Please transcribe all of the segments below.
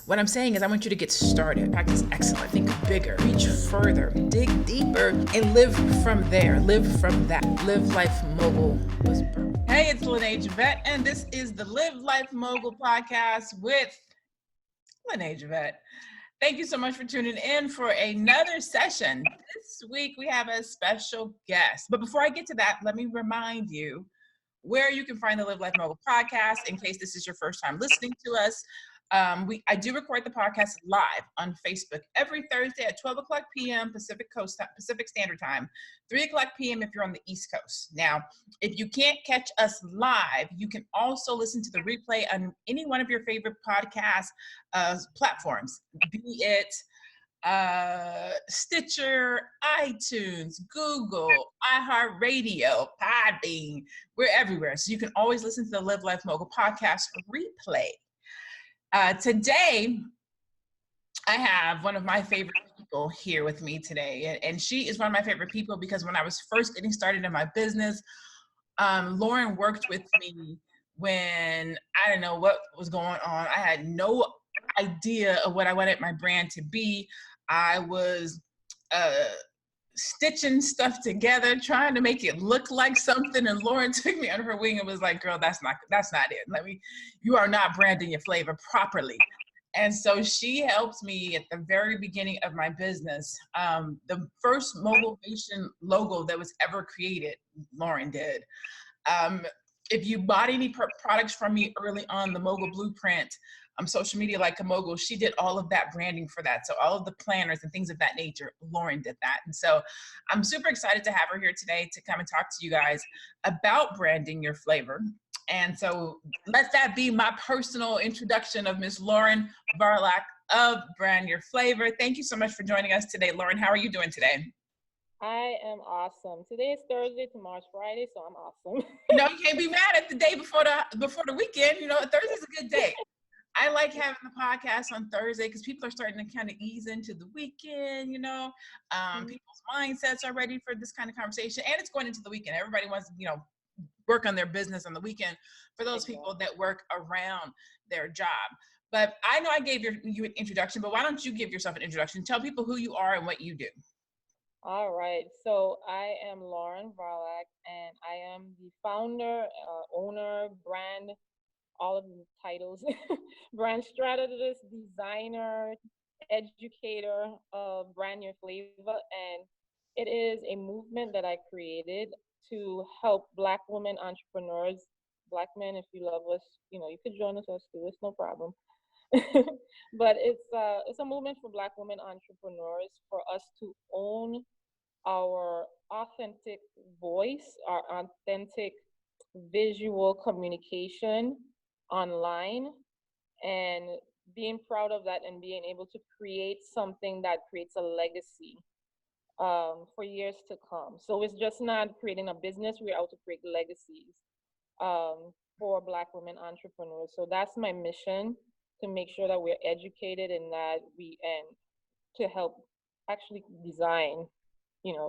What I'm saying is I want you to get started. Practice excellent. Think bigger. Reach further. Dig deeper and live from there. Live from that. Live Life Mogul was birthed. Hey, it's Lene Javette, and this is the Live Life Mogul podcast with Lene Javette. Thank you so much for tuning in for another session. This week we have a special guest. But before I get to that, let me remind you where you can find the Live Life Mogul podcast in case this is your first time listening to us. I do record the podcast live on Facebook every Thursday at 12 o'clock p.m. Pacific Standard Time, 3 o'clock p.m. if you're on the East Coast. Now, if you can't catch us live, you can also listen to the replay on any one of your favorite podcast platforms, be it Stitcher, iTunes, Google, iHeart Radio, Podbean. We're everywhere. So you can always listen to the Live Life Mogul podcast replay. Today, I have one of my favorite people here with me today. And she is one of my favorite people because when I was first getting started in my business, Lauren worked with me when I didn't know what was going on. I had no idea of what I wanted my brand to be. I was stitching stuff together, trying to make it look like something. And Lauren took me under her wing and was like, girl, that's not it. You are not branding your flavor properly. And so she helped me at the very beginning of my business. The first motivation logo that was ever created, Lauren did. If you bought any products from me early on, the Mogul Blueprint, social media like a mogul, she did all of that branding for that. So all of the planners and things of that nature, Lauren did that. And so I'm super excited to have her here today to come and talk to you guys about branding your flavor. And so let that be my personal introduction of Miss Lauren Varlack of Brand Your Flavor. Thank you so much for joining us today, Lauren. How are you doing today? I am awesome. Today is Thursday, tomorrow's Friday, so I'm awesome. You can't be mad at the day before the weekend. Thursday's a good day. I like having the podcast on Thursday because people are starting to kind of ease into the weekend, people's mindsets are ready for this kind of conversation, and it's going into the weekend. Everybody wants to, work on their business on the weekend for those people that work around their job. But I know I gave you an introduction, but why don't you give yourself an introduction? Tell people who you are and what you do. All right. So I am Lauren Varlack, and I am the founder, owner, brand, all of the titles, brand strategist, designer, educator of Brand Your Flavor. And it is a movement that I created to help Black women entrepreneurs, Black men, if you love us, you could join us too, it's no problem. But it's a movement for Black women entrepreneurs for us to own our authentic voice, our authentic visual communication online, and being proud of that and being able to create something that creates a legacy for years to come. So it's just not creating a business, we're out to create legacies for Black women entrepreneurs. So that's my mission, to make sure that we're educated and that and to help actually design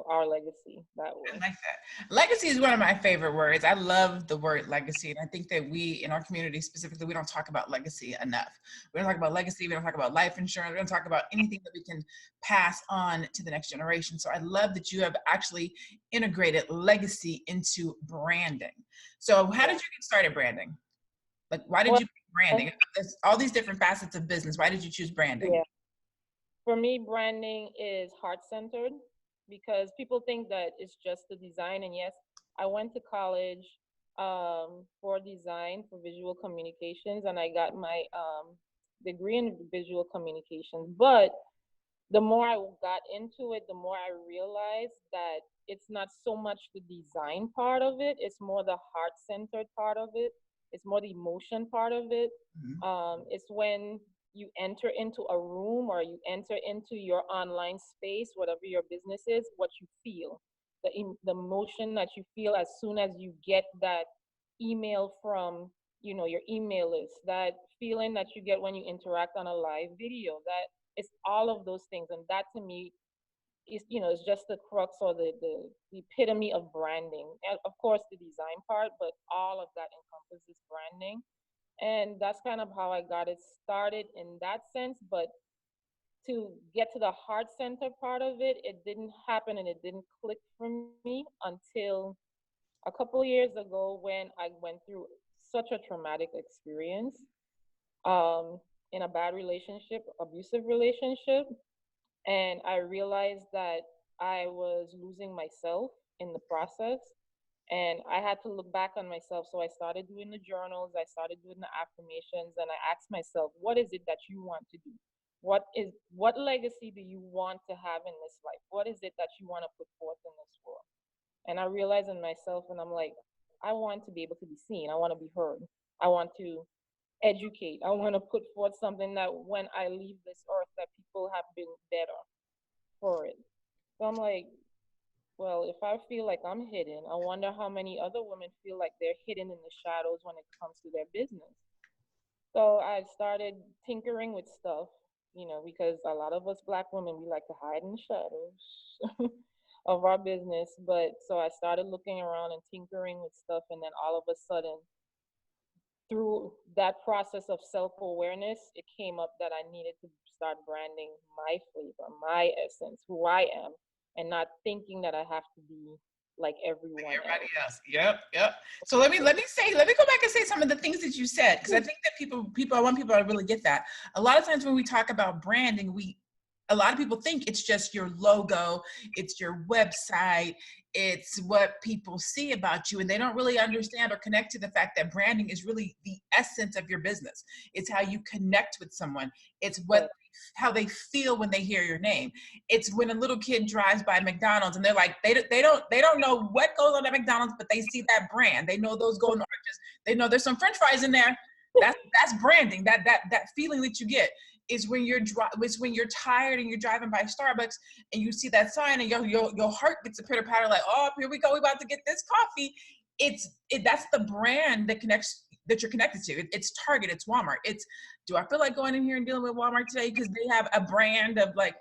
our legacy that way. I like that. Legacy is one of my favorite words. I love the word legacy. And I think that we, in our community specifically, we don't talk about legacy enough. We don't talk about legacy. We don't talk about life insurance. We don't talk about anything that we can pass on to the next generation. So I love that you have actually integrated legacy into branding. So how did you get started branding? Like, why did you pick branding? There's all these different facets of business. Why did you choose branding? Yeah. For me, branding is heart-centered, because people think that it's just the design. And yes, I went to college for design, for visual communications, and I got my degree in visual communications. But the more I got into it, the more I realized that it's not so much the design part of it, it's more the heart-centered part of it. It's more the emotion part of it. Mm-hmm. It's when you enter into a room or you enter into your online space, whatever your business is, what you feel, the emotion that you feel as soon as you get that email from, your email list, that feeling that you get when you interact on a live video, that it's all of those things. And that to me is, it's just the crux or the epitome of branding. And of course, the design part, but all of that encompasses branding. And that's kind of how I got it started in that sense. But to get to the heart center part of it, it didn't happen and it didn't click for me until a couple years ago when I went through such a traumatic experience in a bad relationship, abusive relationship. And I realized that I was losing myself in the process. And I had to look back on myself. So I started doing the journals, I started doing the affirmations, and I asked myself, what is it that you want to do? What legacy do you want to have in this life? What is it that you want to put forth in this world? And I realized in myself, and I'm like, I want to be able to be seen. I want to be heard. I want to educate. I want to put forth something that when I leave this earth, that people have been better for it. So I'm like, well, if I feel like I'm hidden, I wonder how many other women feel like they're hidden in the shadows when it comes to their business. So I started tinkering with stuff, because a lot of us black women, we like to hide in the shadows of our business. But so I started looking around and tinkering with stuff, and then all of a sudden, through that process of self-awareness, it came up that I needed to start branding my flavor, my essence, who I am, and not thinking that I have to be like everyone Everybody else. else. Yep, yep. So let me go back and say some of the things that you said, because I think that I want people to really get that. A lot of times when we talk about branding, a lot of people think it's just your logo, it's your website, it's what people see about you, and they don't really understand or connect to the fact that branding is really the essence of your business. It's how you connect with someone. It's But how they feel when they hear your name. It's when a little kid drives by McDonald's and they're like, they don't know what goes on at McDonald's, but they see that brand. They know those golden oranges. They know there's some French fries in there. That's branding. That feeling that you get is when you're tired and you're driving by Starbucks and you see that sign and your heart gets a pitter patter, like, oh, here we go, we're about to get this coffee. That's the brand that you're connected to. It's Target, it's Walmart. It's, do I feel like going in here and dealing with Walmart today because they have a brand of like,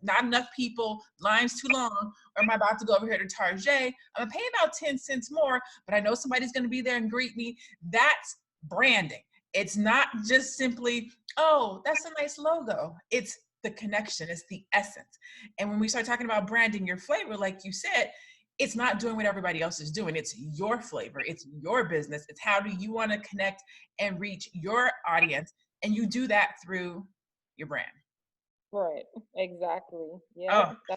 not enough people, lines too long, or am I about to go over here to Target? I'm gonna pay about 10 cents more, but I know somebody's gonna be there and greet me. That's branding. It's not just simply, oh, that's a nice logo. It's the connection, it's the essence. And when we start talking about branding your flavor, like you said, it's not doing what everybody else is doing. It's your flavor, it's your business. It's how do you want to connect and reach your audience? And you do that through your brand. right, exactly. Yeah, Oh, I,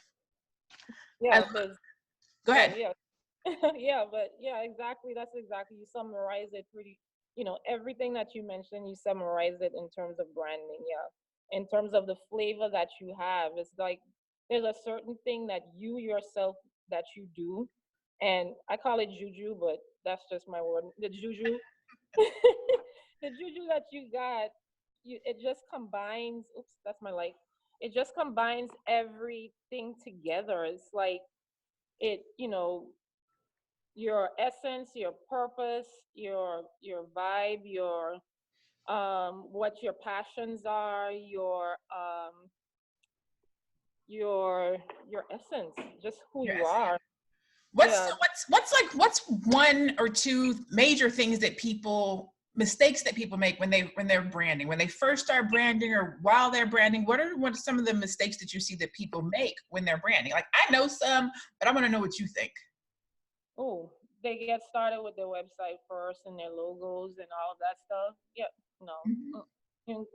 yeah, because go oh ahead. yeah, yeah, but yeah, exactly. That's exactly, you summarize it pretty. Everything that you mentioned, you summarize it in terms of branding. Yeah, in terms of the flavor that you have, it's like there's a certain thing that you yourself that you do, and I call it juju, but that's just my word. The juju, the juju that you got, it just combines. Oops, that's my light. It just combines everything together. It's like it, your essence, your purpose, your vibe, what your passions are, your essence, just who you Yes. are. What's Yeah. what's one or two major things that mistakes that people make when they're branding, when they first start branding or while they're branding? What are some of the mistakes that you see that people make when they're branding? Like, I know some, but I want to know what you think. Oh, they get started with their website first and their logos and all of that stuff. Yep. Mhm. No.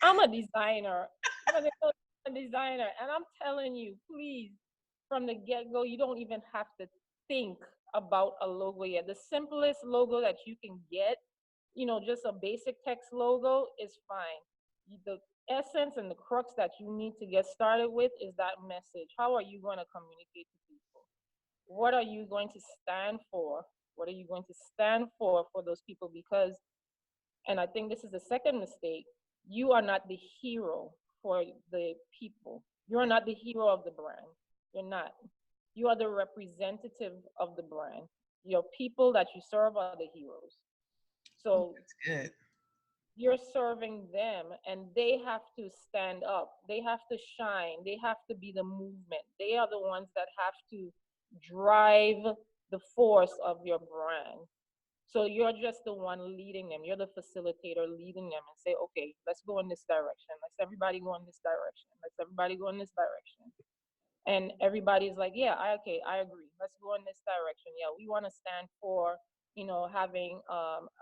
I'm a designer. I'm a designer, and I'm telling you, please, from the get-go, you don't even have to think about a logo yet. The simplest logo that you can get, just a basic text logo is fine. The essence and the crux that you need to get started with is that message. How are you going to communicate to people? What are you going to stand for? What are you going to stand for those people? Because, and I think this is the second mistake, you are not the hero for the people. You are not the hero of the brand. You're not. You are the representative of the brand. Your people that you serve are the heroes. Oh, So that's good. you're serving them, and they have to stand up. They have to shine. They have to be the movement. They are the ones that have to drive the force of your brand. So you're just the one leading them. You're the facilitator leading them and say, okay, let's go in this direction. Let's everybody go in this direction. Let's everybody go in this direction. And everybody's like, yeah, okay, I agree, let's go in this direction. Yeah, we want to stand for, having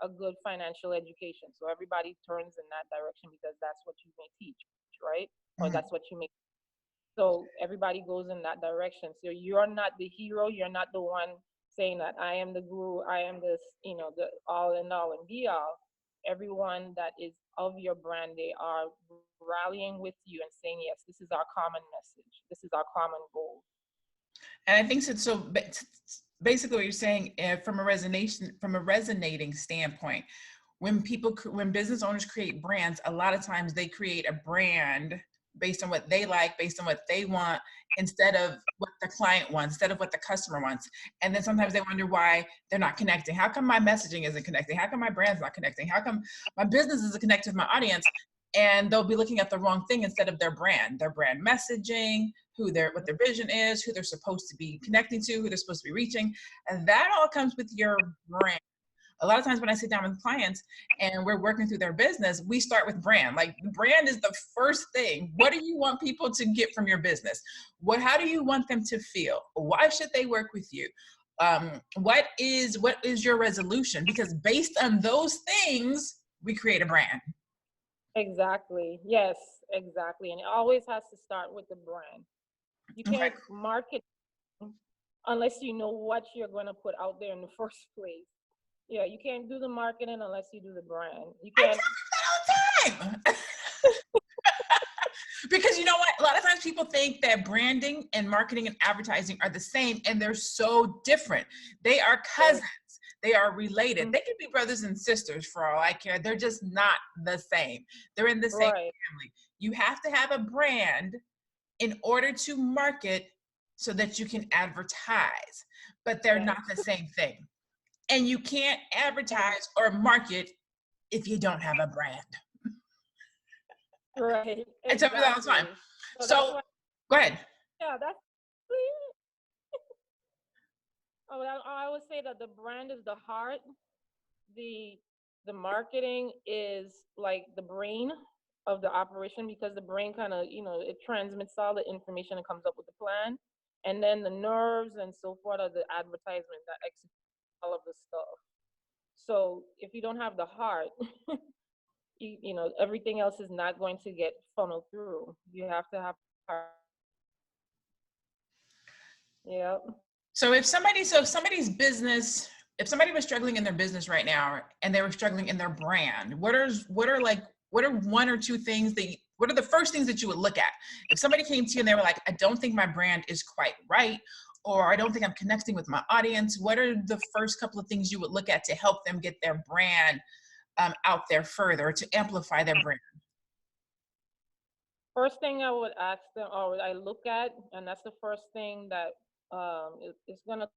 a good financial education, so everybody turns in that direction because that's what you may teach, right? Or Mhm. that's what you make. So everybody goes in that direction. So you're not the hero, you're not the one saying that I am the guru, I am this, the all in all and be all. Everyone that is of your brand, they are rallying with you and saying, yes, this is our common message, this is our common goal. And I think so. Basically, what you're saying, from a resonating standpoint, when business owners create brands, a lot of times they create a brand based on what they like, based on what they want, instead of what the client wants, instead of what the customer wants. And then sometimes they wonder why they're not connecting. How come my messaging isn't connecting? How come my brand's not connecting? How come my business isn't connected with my audience? And they'll be looking at the wrong thing instead of their brand messaging, what their vision is, who they're supposed to be connecting to, who they're supposed to be reaching. And that all comes with your brand. A lot of times when I sit down with clients and we're working through their business, we start with brand. Like, the brand is the first thing. What do you want people to get from your business? How do you want them to feel? Why should they work with you? What is your resolution? Because based on those things, we create a brand. Exactly. Yes, exactly. And it always has to start with the brand. You Okay. can't market unless you know what you're going to put out there in the first place. Yeah, you can't do the marketing unless you do the brand. You I can't. tell them that all the time. Because you know what? A lot of times people think that branding and marketing and advertising are the same, and they're so different. They are cousins. They are related. They can be brothers and sisters for all I care. They're just not the same. They're in the same Right. family. You have to have a brand in order to market so that you can advertise, but they're Yes. not the same thing. And you can't And advertise or market if you don't have a brand. right. I tell you that all the time. Exactly. So that's So why. go ahead. Yeah, that's. Oh, I would say that the brand is the heart. The the marketing is like the brain of the operation, because the brain kind of, it transmits all the information and comes up with the plan, and then the nerves and so forth are the advertisement that executes all of the stuff. So if you don't have the heart, everything else is not going to get funneled through. You have to have heart. Yeah. If somebody was struggling in their business right now and they were struggling in their brand, what are one or two things what are the first things that you would look at? If somebody came to you and they were like, I don't think my brand is quite right, or I don't think I'm connecting with my audience, what are the first couple of things you would look at to help them get their brand out there further, to amplify their brand? First thing I would ask them, or I look at, and that's the first thing that is gonna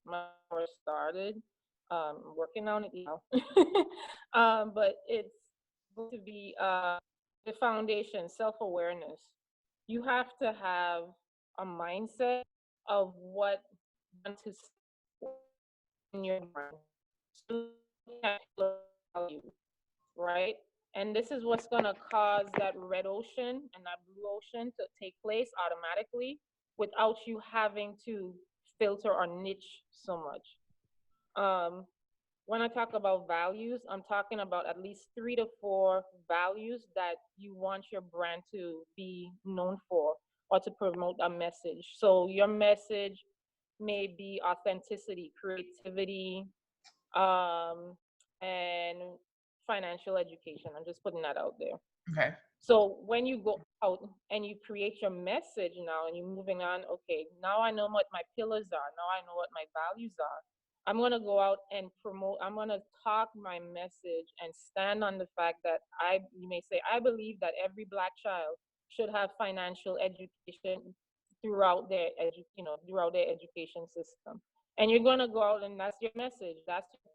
my first started. Working on it now. But it's going to be the foundation, self-awareness. You have to have a mindset of what you want to see in your brand. So you have values, right? And this is what's going to cause that red ocean and that blue ocean to take place automatically without you having to filter or niche so much. Um, when I talk about values, I'm talking about at least 3 to 4 values that you want your brand to be known for or to promote a message. So your message may be authenticity, creativity, um, and financial education. I'm just putting that out there. Okay. So when you go out and you create your message now and you're moving on, okay, now I know what my pillars are. Now I know what my values are. I'm going to go out and promote, I'm going to talk my message and stand on the fact that you may say, I believe that every Black child should have financial education throughout their education system. And you're going to go out and that's your message.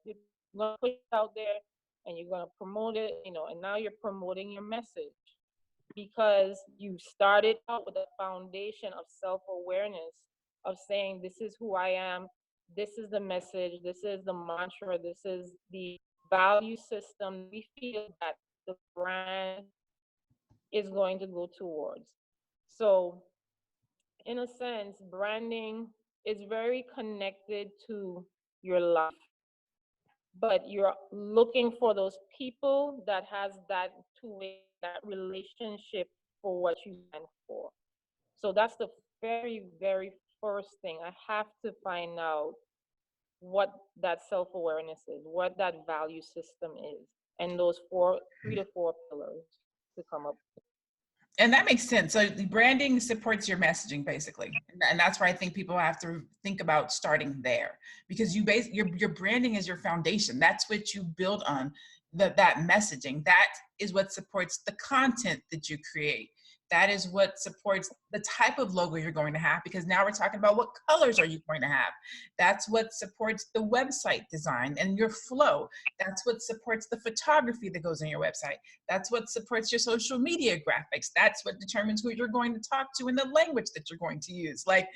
You're going to push it out there and you're going to promote it, and now you're promoting your message because you started out with a foundation of self-awareness, of saying this is who I am, this is the message, this is the mantra, this is the value system we feel that the brand is going to go towards. So, in a sense, branding is very connected to your life, but you're looking for those people that has that two-way, that relationship for what you stand for. So that's the very, very first thing. I have to find out what that self-awareness is, what that value system is, and those four, 3 to 4 pillars to come up. And that makes sense. So the branding supports your messaging, basically, and that's where I think people have to think about starting there, because your branding is your foundation. That's what you build on. That messaging, that is what supports the content that you create. That is what supports the type of logo you're going to have, because now we're talking about what colors are you going to have. That's what supports the website design and your flow. That's what supports the photography that goes on your website. That's what supports your social media graphics. That's what determines who you're going to talk to and the language that you're going to use. Like,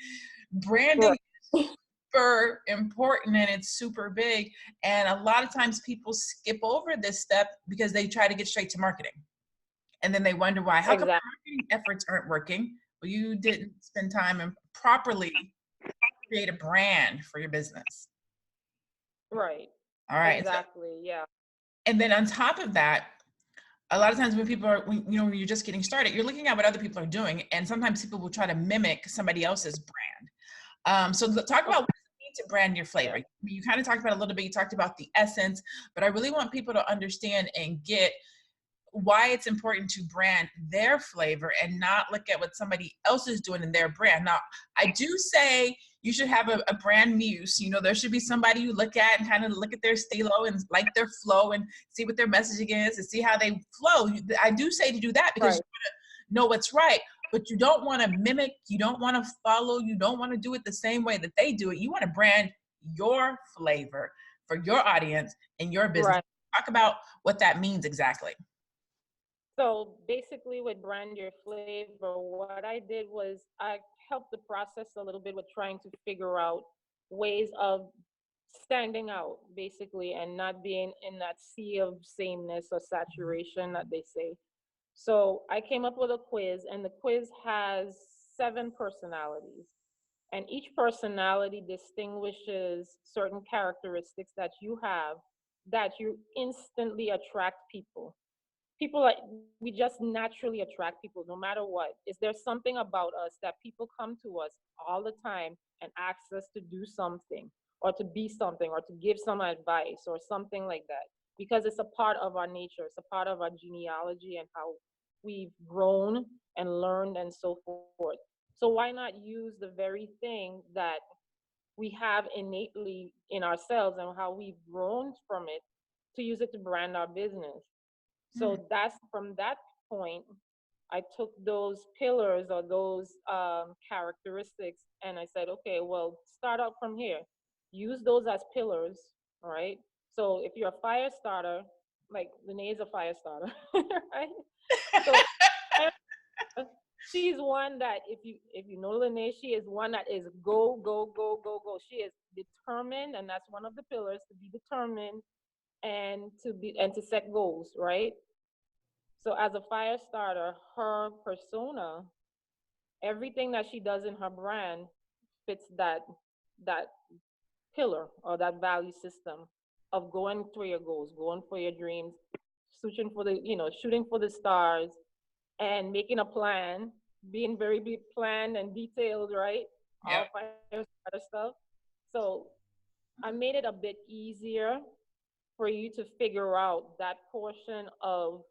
branding Right. is super important and it's super big. And a lot of times people skip over this step because they try to get straight to marketing. And then they wonder why, how come Exactly. your marketing efforts aren't working? Well, you didn't spend time and properly create a brand for your business. Right. All right. So, Exactly. Yeah. and then on top of that, a lot of times when people are, when you're just getting started, you're looking at what other people are doing, and sometimes people will try to mimic somebody else's brand. So talk Okay. about what does it mean to brand your flavor. Yeah. You kind of talked about it a little bit. You talked about the essence, but I really want people to understand and get why it's important to brand their flavor and not look at what somebody else is doing in their brand. Now, I do say you should have a brand muse. There should be somebody you look at and kind of look at their stilo and like their flow and see what their messaging is and see how they flow. I do say to do that because Right. you want to know what's right, but you don't want to mimic, you don't want to follow, you don't want to do it the same way that they do it. You want to brand your flavor for your audience and your business. Right. Talk about what that means exactly. So basically, with brand your flavor, what I did was I helped the process a little bit with trying to figure out ways of standing out, basically, and not being in that sea of sameness or saturation that they say. So I came up with a quiz, and the quiz has 7 personalities. And each personality distinguishes certain characteristics that you have that you instantly attract people. People like, we just naturally attract people no matter what. Is there something about us that people come to us all the time and ask us to do something or to be something or to give some advice or something like that? Because it's a part of our nature, it's a part of our genealogy and how we've grown and learned and so forth. So why not use the very thing that we have innately in ourselves and how we've grown from it to use it to brand our business? Hmm. So that's from that point, I took those pillars or those characteristics and I said, okay, well, start out from here. Use those as pillars, all right? So if you're a fire starter, like Lene is a fire starter, right? So she's one that if you know Lene, she is one that is go, go, go, go, go. She is determined, and that's one of the pillars, to be determined and to set goals, right? So as a fire starter, her persona, everything that she does in her brand fits that pillar or that value system of going for your goals, going for your dreams, shooting for the stars and making a plan, being very big planned and detailed, right? Yep. All fire starter stuff. So I made it a bit easier for you to figure out that portion of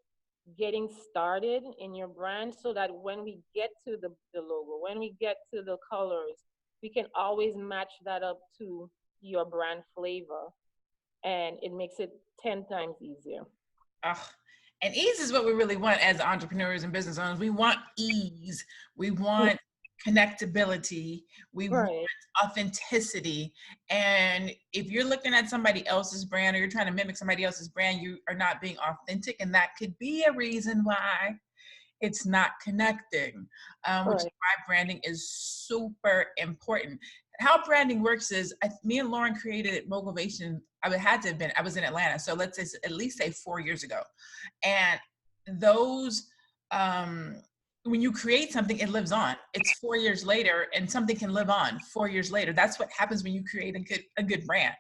getting started in your brand so that when we get to the logo, when we get to the colors, we can always match that up to your brand flavor and it makes it 10 times easier. Ugh. And ease is what we really want as entrepreneurs and business owners. We want ease. We want connectability. We want Right. authenticity. And if you're looking at somebody else's brand or you're trying to mimic somebody else's brand, you are not being authentic. And that could be a reason why it's not connecting, which is Right. why branding is super important. how branding works is, me and Lauren created Motivation. I was in Atlanta. So let's say, at least say 4 years ago. And those, when you create something, it lives on. It's 4 years later and something can live on 4 years later. That's what happens when you create a good brand.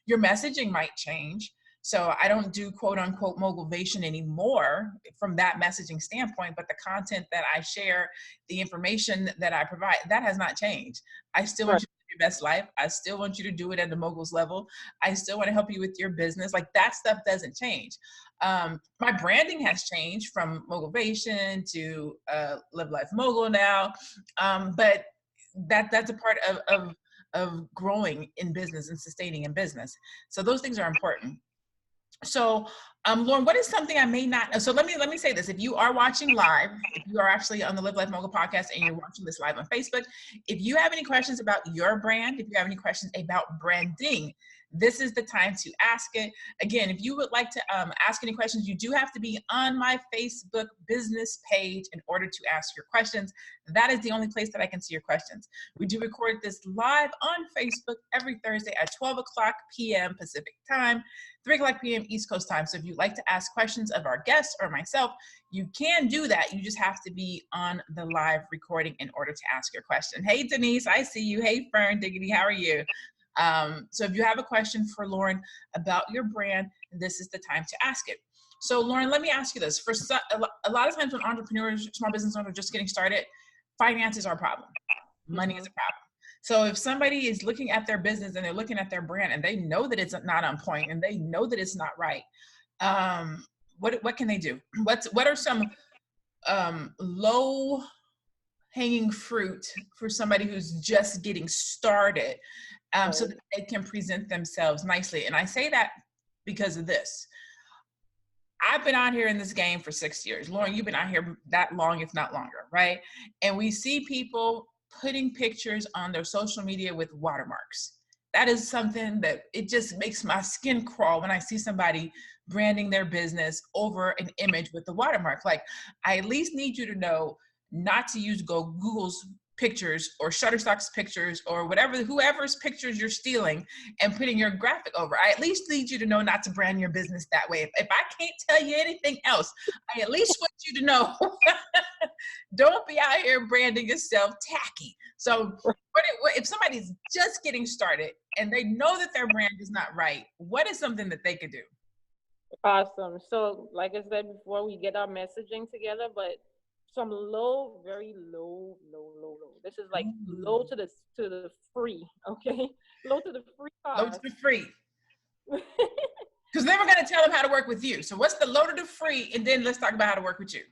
Your messaging might change. So I don't do quote unquote motivation anymore from that messaging standpoint, but the content that I share, the information that I provide, that has not changed. I still want Right. you to live your best life. I still want you to do it at the moguls level. I still want to help you with your business. Like, that stuff doesn't change. My branding has changed from motivation to Live Life Mogul now. But that's a part of growing in business and sustaining in business. So those things are important. So, Lauren, what is something I may not? So let me say this: if you are watching live, if you are actually on the Live Life Mogul podcast and you're watching this live on Facebook, if you have any questions about your brand, if you have any questions about branding, this is the time to ask it. Again, if you would like to ask any questions, you do have to be on my Facebook business page in order to ask your questions. That is the only place that I can see your questions. We do record this live on Facebook every Thursday at 12 o'clock p.m. Pacific time, 3 o'clock p.m. East Coast time. So if you'd like to ask questions of our guests or myself, you can do that. You just have to be on the live recording in order to ask your question. Hey, Denise, I see you. Hey, Fern Diggity, how are you? So if you have a question for Lauren about your brand, this is the time to ask it. So Lauren, let me ask you this. For a lot of times when entrepreneurs, small business owners are just getting started, finances are a problem. Money is a problem. So if somebody is looking at their business and they're looking at their brand and they know that it's not on point and they know that it's not right, what can they do? What are some low hanging fruit for somebody who's just getting started, so that they can present themselves nicely? And I say that because of this. I've been out here in this game for 6 years. Lauren, you've been out here that long, if not longer, right? And we see people putting pictures on their social media with watermarks. That is something that it just makes my skin crawl when I see somebody branding their business over an image with the watermark. Like, I at least need you to know not to use Google's pictures or Shutterstock's pictures or whoever's pictures you're stealing and putting your graphic over. I at least need you to know not to brand your business that way. If I can't tell you anything else, I at least want you to know don't be out here branding yourself tacky. So if somebody's just getting started and they know that their brand is not right, what is something that they could do? Awesome. So, like I said before, we get our messaging together, but some low, very low, low, low, low. This is like low to the free, okay? Low to the free Low cost. to the free. Because then we're going to tell them how to work with you. So what's the low to the free? And then let's talk about how to work with you.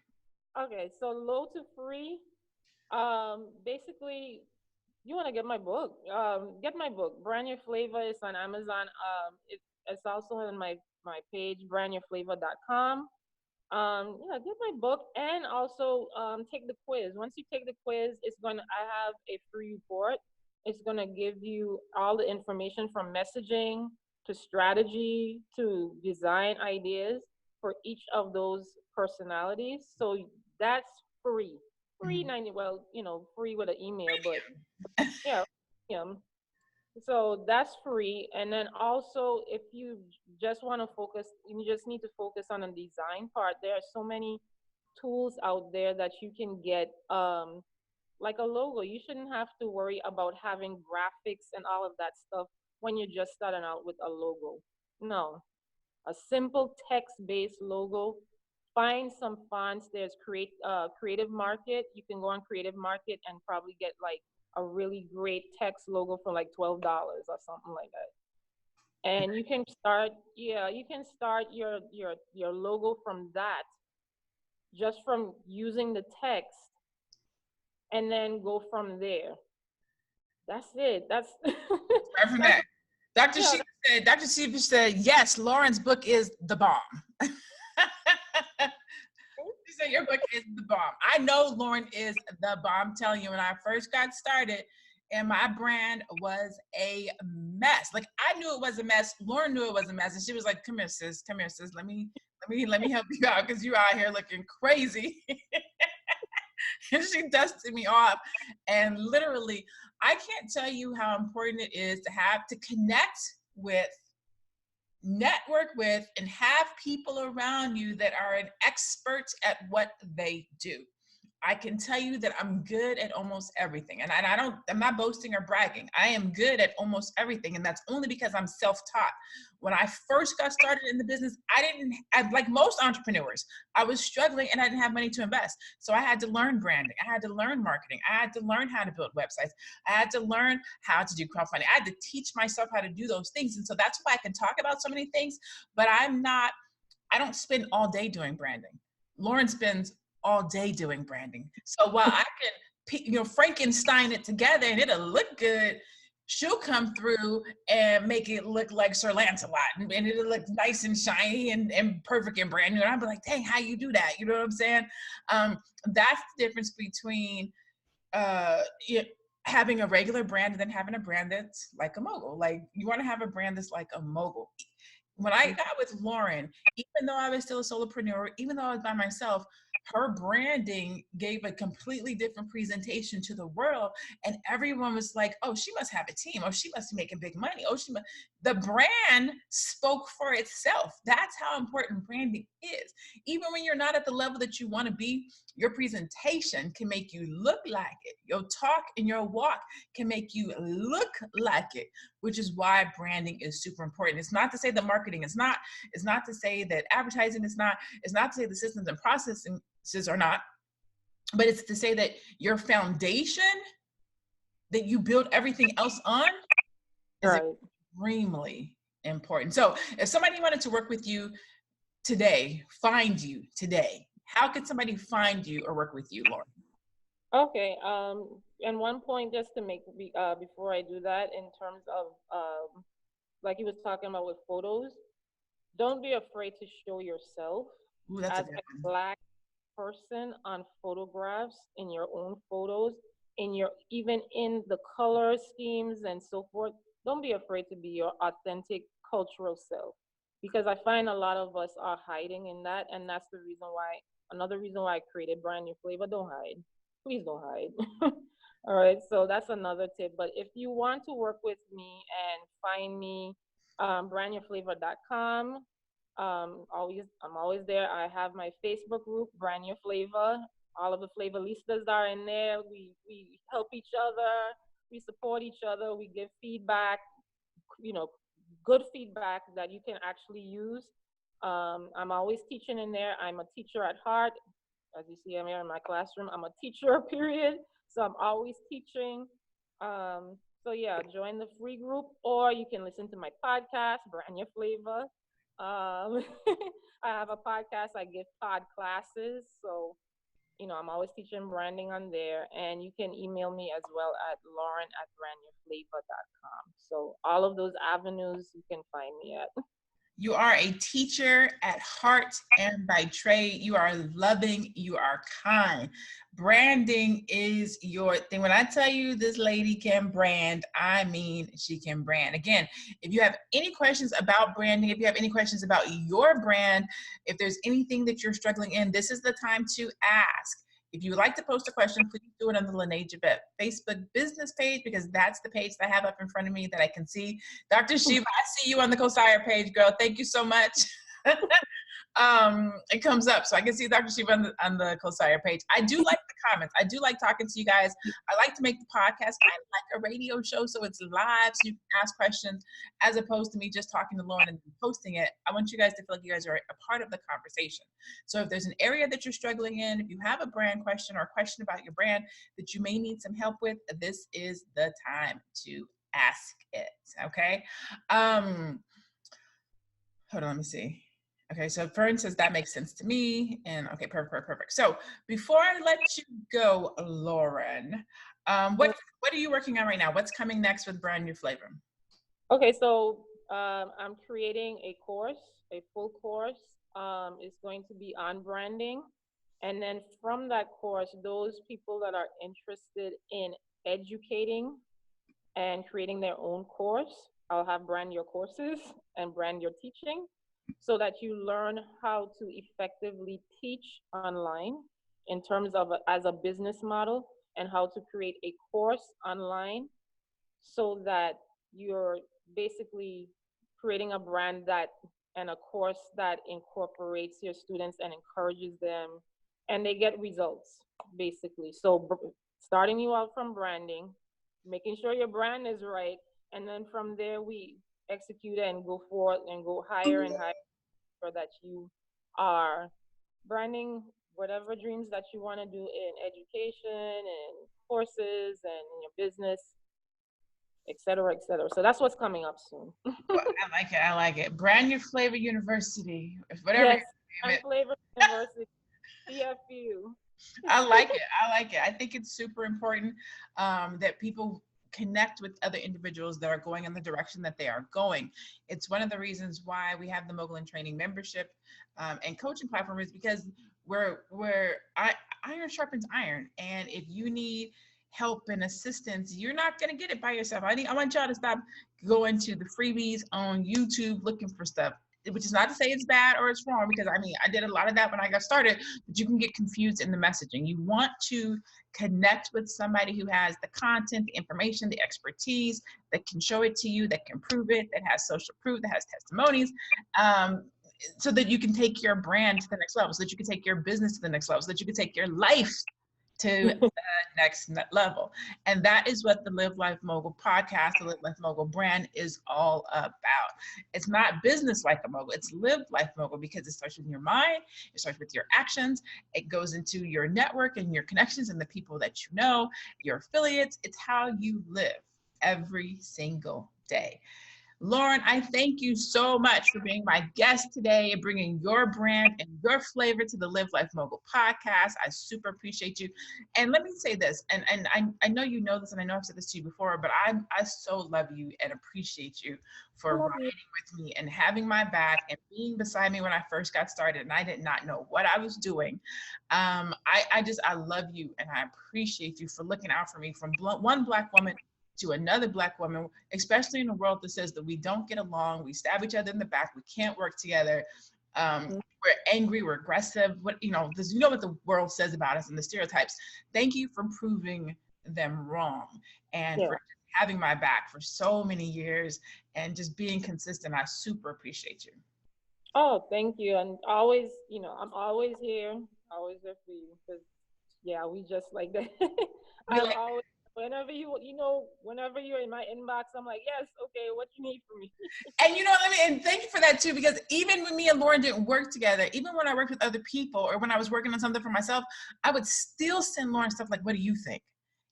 Okay, so low to free. Basically, you want to get my book. Get my book. Brand Your Flavor is on Amazon. It's also on my page, brandyourflavor.com. Get my book and also take the quiz. Once you take the quiz, I have a free report. It's gonna give you all the information from messaging to strategy to design ideas for each of those personalities. So that's free. Free 90, well, free with an email, but yeah, yeah. So that's free. And then also, if you just want to focus, you just need to focus on the design part. There are so many tools out there that you can get, like a logo. You shouldn't have to worry about having graphics and all of that stuff when you're just starting out with a logo. No, a simple text-based logo. Find some fonts. There's Creative Market. You can go on Creative Market and probably get like a really great text logo for like $12 or something like that. And you can start, your logo from that, just from using the text, and then go from there. That's it. That's Right from that. Dr. Sheba said, yes, Lauren's book is the bomb. She said your book is the bomb. I know Lauren is the bomb. I'm telling you, when I first got started and my brand was a mess. Like, I knew it was a mess. Lauren knew it was a mess. And she was like, come here, sis. Let me help you out because you're out here looking crazy. And she dusted me off. And literally, I can't tell you how important it is to connect with, network with, and have people around you that are an expert at what they do. I can tell you that I'm good at almost everything. And I'm not boasting or bragging. I am good at almost everything. And that's only because I'm self-taught. When I first got started in the business, like most entrepreneurs, I was struggling and I didn't have money to invest. So I had to learn branding. I had to learn marketing. I had to learn how to build websites. I had to learn how to do crowdfunding. I had to teach myself how to do those things. And so that's why I can talk about so many things, but I don't spend all day doing branding. Lauren spends all day doing branding. So while I can, Frankenstein it together and it'll look good, she'll come through and make it look like Sir Lancelot, and it'll look nice and shiny and perfect and brand new. And I'll be like, dang, how you do that? You know what I'm saying? That's the difference between having a regular brand and then having a brand that's like a mogul. Like, you want to have a brand that's like a mogul. When I got with Lauren, even though I was still a solopreneur, even though I was by myself, her branding gave a completely different presentation to the world. And everyone was like, oh, she must have a team. Oh, she must be making big money. The brand spoke for itself. That's how important branding is. Even when you're not at the level that you want to be, your presentation can make you look like it. Your talk and your walk can make you look like it, which is why branding is super important. It's not to say that marketing is not, it's not to say that advertising is not, it's not to say the systems and processes are not, but it's to say that your foundation that you build everything else on is extremely important. So if somebody wanted to work with you today, find you today, how could somebody find you or work with you, Lauren? Okay. And one point just to make before I do that, in terms of like he was talking about with photos, don't be afraid to show yourself. Ooh, that's as a Black person on photographs, in your own photos, even in the color schemes and so forth. Don't be afraid to be your authentic cultural self, because I find a lot of us are hiding in that, and that's the reason why. Another reason why I created Brand New Flavor. Don't hide. Please don't hide. All right, so that's another tip. But if you want to work with me and find me, brandnewflavor.com. I'm always there. I have my Facebook group, Brand New Flavor. All of the flavoristas are in there. We help each other. We support each other. We give feedback, you know, good feedback that you can actually use. I'm always teaching in there. I'm a teacher at heart. As you see, I'm here in my classroom. I'm a teacher, period. So I'm always teaching. So yeah, join the free group, or you can listen to my podcast, Brand New Flavor. I have a podcast. I give pod classes. So, I'm always teaching branding on there. And you can email me as well at lauren@brandnewflavor.com. So all of those avenues you can find me at. You are a teacher at heart and by trade. You are loving, you are kind. Branding is your thing. When I tell you this lady can brand, I mean she can brand. Again, if you have any questions about branding, if you have any questions about your brand, if there's anything that you're struggling in, this is the time to ask. If you would like to post a question, please do it on the Lene Javette Facebook business page, because that's the page that I have up in front of me that I can see. Dr. Shiva, I see you on the CoSire page, girl. Thank you so much. It comes up, so I can see Dr. Shiva on the CoSire page. I do like the comments. I do like talking to you guys. I like to make the podcast kind of like a radio show, so it's live, so you can ask questions, as opposed to me just talking to Lauren and posting it. I want you guys to feel like you guys are a part of the conversation. So if there's an area that you're struggling in, if you have a brand question or a question about your brand that you may need some help with, this is the time to ask it, okay? Hold on, let me see. Okay, so Fern says that makes sense to me. And okay, perfect. So before I let you go, Lauren, what are you working on right now? What's coming next with Brand New Flavor? Okay, so I'm creating a course, a full course. It's going to be on branding. And then from that course, those people that are interested in educating and creating their own course, I'll have brand your courses and brand your teaching, so that you learn how to effectively teach online in terms of as a business model. and how to create a course online so that you're basically creating a brand that and a course that incorporates your students and encourages them and they get results basically. So starting you out from branding, making sure your brand is right, and then from there we execute it and go forward and go higher and higher so that you are branding whatever dreams that you want to do in education and courses and in your business, et cetera, et cetera. So that's what's coming up soon. Well, I like it. I like it. Brand Your Flavor University, whatever Yes, you name and it. Flavor University, CFU. I like it. I like it. I think it's super important that people connect with other individuals that are going in the direction that they are going. It's one of the reasons why we have the Mogul and Training membership and coaching platform is because iron sharpens iron, and if you need help and assistance, you're not going to get it by yourself. I want y'all to stop going to the freebies on YouTube looking for stuff, which is not to say it's bad or it's wrong, because I mean, I did a lot of that when I got started, but you can get confused in the messaging. You want to connect with somebody who has the content, the information, the expertise, that can show it to you, that can prove it, that has social proof, that has testimonies, so that you can take your brand to the next level, so that you can take your business to the next level, so that you can take your life to the next level. And that is what the Live Life Mogul podcast, the Live Life Mogul brand is all about. It's not business like a mogul, it's Live Life Mogul, because it starts with your mind, it starts with your actions, it goes into your network and your connections and the people that you know, your affiliates. It's how you live every single day. Lauren, I thank you so much for being my guest today and bringing your brand and your flavor to the Live Life Mogul podcast. I super appreciate you. And let me say this, and I know you know this, and I know I've said this to you before, but I so love you and appreciate you for riding with me and having my back and being beside me when I first got started and I did not know what I was doing. I love you and I appreciate you for looking out for me from one Black woman to another Black woman, especially in a world that says that we don't get along, we stab each other in the back, we can't work together, we're angry, we're aggressive, what you know what the world says about us and the stereotypes. Thank you for proving them wrong and for having my back for so many years and just being consistent. I super appreciate you. Oh, thank you. And always, I'm always here for you. Because, we just like that. I'm always, whenever whenever you're in my inbox, I'm like, yes, okay, what you need from me. And and thank you for that too, because even when me and Lauren didn't work together, even when I worked with other people or when I was working on something for myself, I would still send Lauren stuff like, what do you think?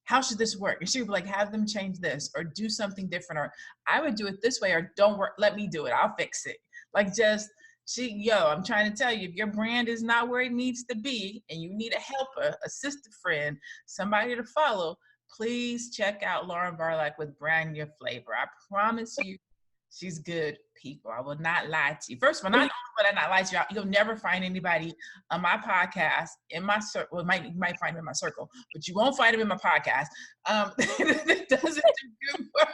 How should this work? And she would be like, have them change this or do something different, or I would do it this way, or don't work, let me do it, I'll fix it. Like I'm trying to tell you, if your brand is not where it needs to be and you need a helper, a sister friend, somebody to follow, please check out Lauren Varlack with Brand Your Flavor. I promise you, she's good people. I will not lie to you. First of all, not only will I not lie to you, you'll never find anybody on my podcast in my circle. Well, you might find them in my circle, but you won't find them in my podcast. That doesn't do good work.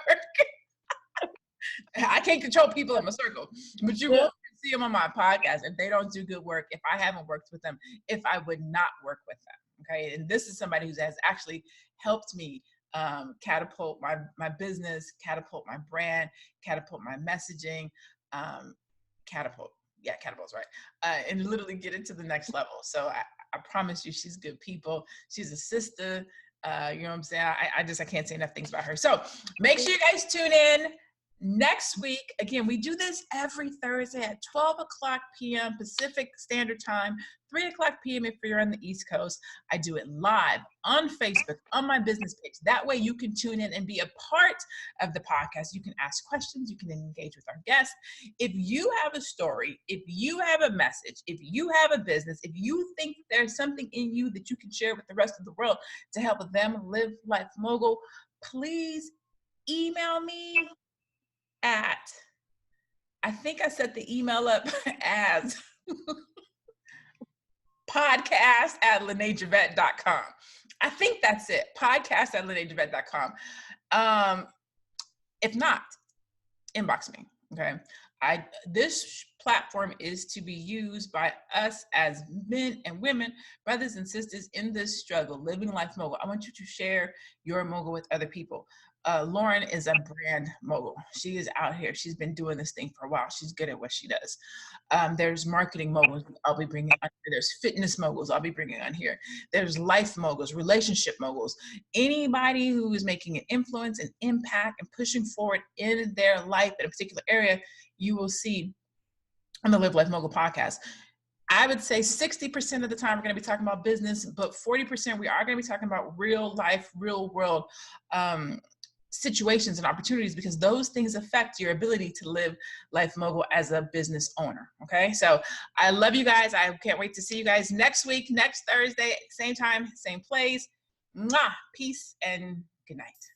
I can't control people in my circle, but you won't see them on my podcast if they don't do good work, if I haven't worked with them, if I would not work with them. Okay. And this is somebody who has actually helped me catapult my business, catapult my brand, catapult my messaging, catapult's right. And literally get it to the next level. So I promise you, she's good people. She's a sister. You know what I'm saying? I can't say enough things about her. So make sure you guys tune in next week. Again, we do this every Thursday at 12 o'clock p.m. Pacific Standard Time, 3 o'clock p.m. if you're on the East Coast. I do it live on Facebook, on my business page. That way you can tune in and be a part of the podcast. You can ask questions. You can engage with our guests. If you have a story, if you have a message, if you have a business, if you think there's something in you that you can share with the rest of the world to help them live life mogul, please email me at, I think I set the email up as podcast@LeneJavette.com. I think that's it. Podcast@LeneJavette.com. If not, inbox me. Okay. This platform is to be used by us as men and women, brothers and sisters in this struggle, living life mogul. I want you to share your mogul with other people. Lauren is a brand mogul. She is out here. She's been doing this thing for a while. She's good at what she does. There's marketing moguls I'll be bringing on here. There's fitness moguls I'll be bringing on here. There's life moguls, relationship moguls. Anybody who is making an influence and impact and pushing forward in their life in a particular area, you will see on the Live Life Mogul podcast. I would say 60% of the time we're going to be talking about business, but 40% we are going to be talking about real life, real world situations and opportunities, because those things affect your ability to live life mogul as a business owner. Okay. So I love you guys. I can't wait to see you guys next week, next Thursday, same time, same place. Mwah! Peace and good night.